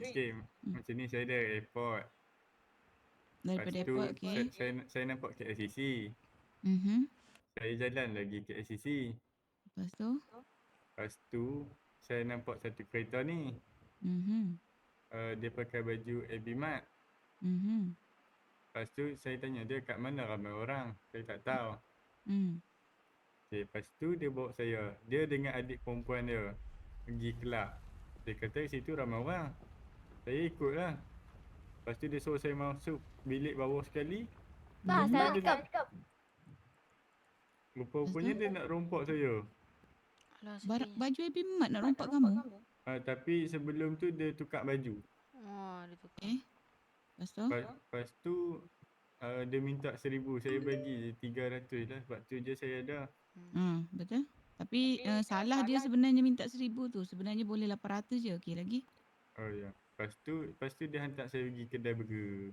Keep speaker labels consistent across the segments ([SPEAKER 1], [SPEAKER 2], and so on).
[SPEAKER 1] sikit. Macam ni saya ada airport. Lepas
[SPEAKER 2] Daripada
[SPEAKER 1] tu
[SPEAKER 2] airport, okey.
[SPEAKER 1] saya nampak KLCC.
[SPEAKER 2] Mhm.
[SPEAKER 1] Saya jalan lagi KLCC.
[SPEAKER 2] Lepas tu?
[SPEAKER 1] Lepas tu saya nampak satu kereta ni.
[SPEAKER 2] Mhm.
[SPEAKER 1] Dia pakai baju AB Mart.
[SPEAKER 2] Mhm.
[SPEAKER 1] Lepas tu saya tanya dia kat mana ramai orang. Saya tak tahu. Okay, lepas tu dia bawa saya. Dia dengan adik perempuan dia pergi kelab. Dia kata situ ramai orang. Saya ikut lah. Lepas tu dia suruh saya masuk bilik bawah sekali.
[SPEAKER 3] Salah cakap.
[SPEAKER 1] Rupa-rupanya dia nak rompak saya.
[SPEAKER 2] Baju AB Mat nak rompak kamu?
[SPEAKER 1] Tapi sebelum tu dia tukar baju.
[SPEAKER 3] Dia tukar.
[SPEAKER 2] Lepas tu?
[SPEAKER 1] Lepas tu dia minta 1,000. Saya bagi 300 lah. Sebab tu je saya ada.
[SPEAKER 2] Betul. Tapi salah dia sebenarnya minta 1,000 tu. Sebenarnya boleh 800 je. Okey lagi.
[SPEAKER 1] Oh ya. Lepas tu dia hantar saya pergi kedai burger.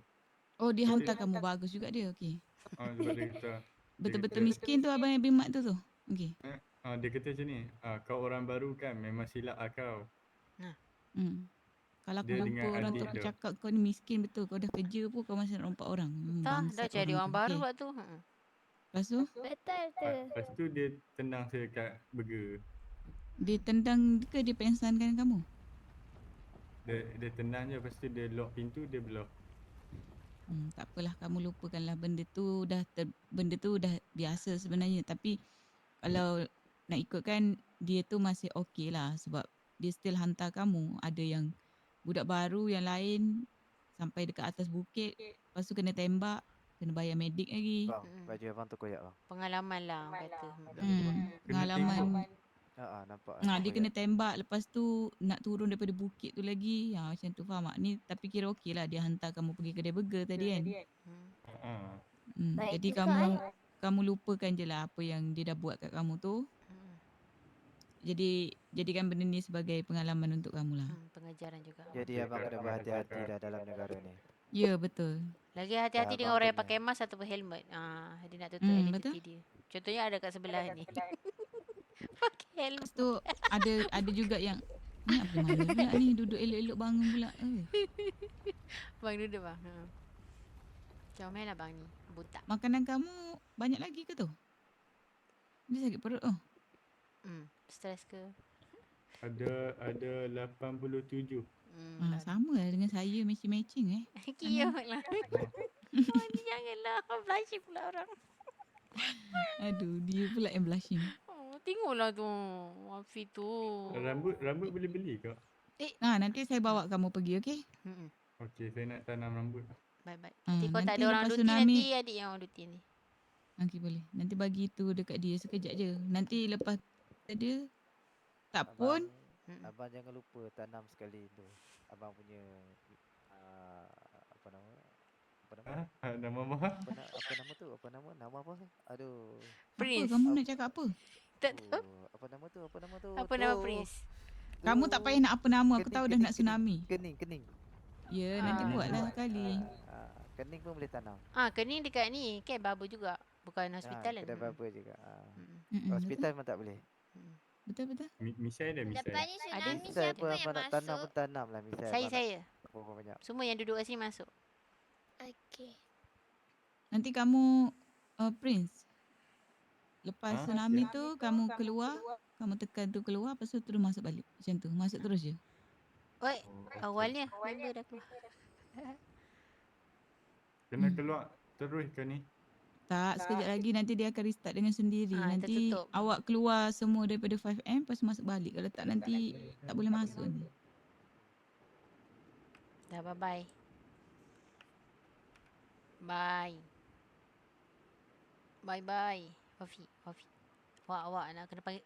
[SPEAKER 2] Oh, dia hantar kamu. Bagus juga dia. Okey.
[SPEAKER 1] Sebab dia kata.
[SPEAKER 2] Betul-betul miskin tu abang AB Mat tu. Okey.
[SPEAKER 1] Dia kata macam ni. Kau orang baru kan, memang silap lah kau.
[SPEAKER 2] Kalau aku
[SPEAKER 1] Dia
[SPEAKER 2] jumpa
[SPEAKER 1] dengan
[SPEAKER 2] orang tu,
[SPEAKER 1] adik
[SPEAKER 2] aku
[SPEAKER 1] dia.
[SPEAKER 2] cakap kau ni miskin betul. Kau dah kerja pun kau masih nak rompak orang.
[SPEAKER 3] Dah
[SPEAKER 2] Bangsat
[SPEAKER 3] cari orang
[SPEAKER 2] tu.
[SPEAKER 3] baru
[SPEAKER 2] Okey.
[SPEAKER 3] buat tu.
[SPEAKER 2] Lepas tu?
[SPEAKER 4] Betul tu.
[SPEAKER 1] Lepas tu dia tendang saya kat burger.
[SPEAKER 2] Dia tendang ke dia pengsankan kamu?
[SPEAKER 1] Dia tendang je. Lepas tu dia lock pintu, dia block.
[SPEAKER 2] Tak apalah, kamu lupakanlah benda tu dah biasa sebenarnya. Tapi kalau nak ikutkan, dia tu masih okey lah sebab dia still hantar kamu. Ada yang budak baru yang lain sampai dekat atas bukit, lepas tu kena tembak, kena bayar medik lagi.
[SPEAKER 5] Bang, baju abang tu koyak bang.
[SPEAKER 3] Pengalaman lah kata.
[SPEAKER 2] Pengalaman.
[SPEAKER 5] Nampak.
[SPEAKER 2] Dia kena tembak, lepas tu nak turun daripada bukit tu lagi. Macam tu, faham tak? Ni tapi kira okey lah, dia hantar kamu pergi kedai burger tadi kan. Jadi kamu lupakan je lah apa yang dia dah buat kat kamu tu. Jadi jadikan benda ni sebagai pengalaman untuk kamu lah.
[SPEAKER 3] Pengajaran juga.
[SPEAKER 5] Jadi abang kena berhati-hati lah dalam negara ni.
[SPEAKER 2] Ya, betul.
[SPEAKER 3] Lagi hati-hati dengan orang yang pakai mask ataupun helmet. Dia nak tutup identiti dia. Contohnya ada kat sebelah ni. Pakai helmet.
[SPEAKER 2] Lepas tu ada juga yang ni apa malu pula ni, duduk elok-elok bangun pula.
[SPEAKER 3] Bang duduk bang. Comel lah bang ni. Butak.
[SPEAKER 2] Makanan kamu banyak lagi ke tu? Dia sakit perut oh.
[SPEAKER 3] Stres ke?
[SPEAKER 1] Ada 87.
[SPEAKER 2] Sama lah dengan saya, matching-matching
[SPEAKER 3] Kiot lah. Janganlah. Blushing pula orang.
[SPEAKER 2] Aduh, dia pula yang blushing.
[SPEAKER 3] Tengoklah tu. Wafi tu.
[SPEAKER 1] Rambut boleh beli kak?
[SPEAKER 2] Nanti saya bawa kamu pergi, okey?
[SPEAKER 1] Okey, saya nak tanam rambut.
[SPEAKER 3] Baik-baik. Nanti kau tak ada orang duti, nanti adik yang orang duti ni.
[SPEAKER 2] Okey, boleh. Nanti bagi tu dekat dia sekejap je. Nanti lepas dia tak pun.
[SPEAKER 5] Abang jangan lupa tanam sekali tu. Abang punya apa nama?
[SPEAKER 1] Nama apa?
[SPEAKER 5] Apa nama? Nama apa? Aduh.
[SPEAKER 3] Prince.
[SPEAKER 2] Apa? Kamu nak cakap apa?
[SPEAKER 3] Tak tahu.
[SPEAKER 5] Apa nama tu?
[SPEAKER 3] Apa nama Prince?
[SPEAKER 2] Kamu tak payah nak apa nama. Aku tahu dah nak tsunami.
[SPEAKER 5] Kening.
[SPEAKER 2] Ya, nanti buatlah sekali.
[SPEAKER 5] Kening pun boleh tanam.
[SPEAKER 3] Kening dekat ni. Kan barber juga. Bukan hospital kan?
[SPEAKER 5] Kedai barber juga. Hospital memang tak boleh.
[SPEAKER 2] Betul.
[SPEAKER 1] Misai dah misai.
[SPEAKER 4] Lepas ni tsunami siapa yang
[SPEAKER 5] nak tanam pun
[SPEAKER 4] masuk?
[SPEAKER 5] tanam lah misal.
[SPEAKER 3] Saya.
[SPEAKER 5] Banyak.
[SPEAKER 3] Semua yang duduk kat sini masuk.
[SPEAKER 4] Okey.
[SPEAKER 2] Nanti kamu Prince. Lepas tsunami tu kamu keluar, kamu tekan tu keluar, lepas tu terus masuk balik. Macam tu. Masuk terus je.
[SPEAKER 3] Awalnya member dah keluar.
[SPEAKER 1] Kena keluar terus ke ni?
[SPEAKER 2] Tak, sekejap lagi nanti dia akan restart dengan sendiri. Nanti
[SPEAKER 3] tertutup.
[SPEAKER 2] awak keluar semua daripada 5M, lepas tu masuk balik. Kalau tak nanti tak boleh masuk ni.
[SPEAKER 3] Dah bye-bye. Bye. Bye-bye. Wafi. Awak nak kena panggil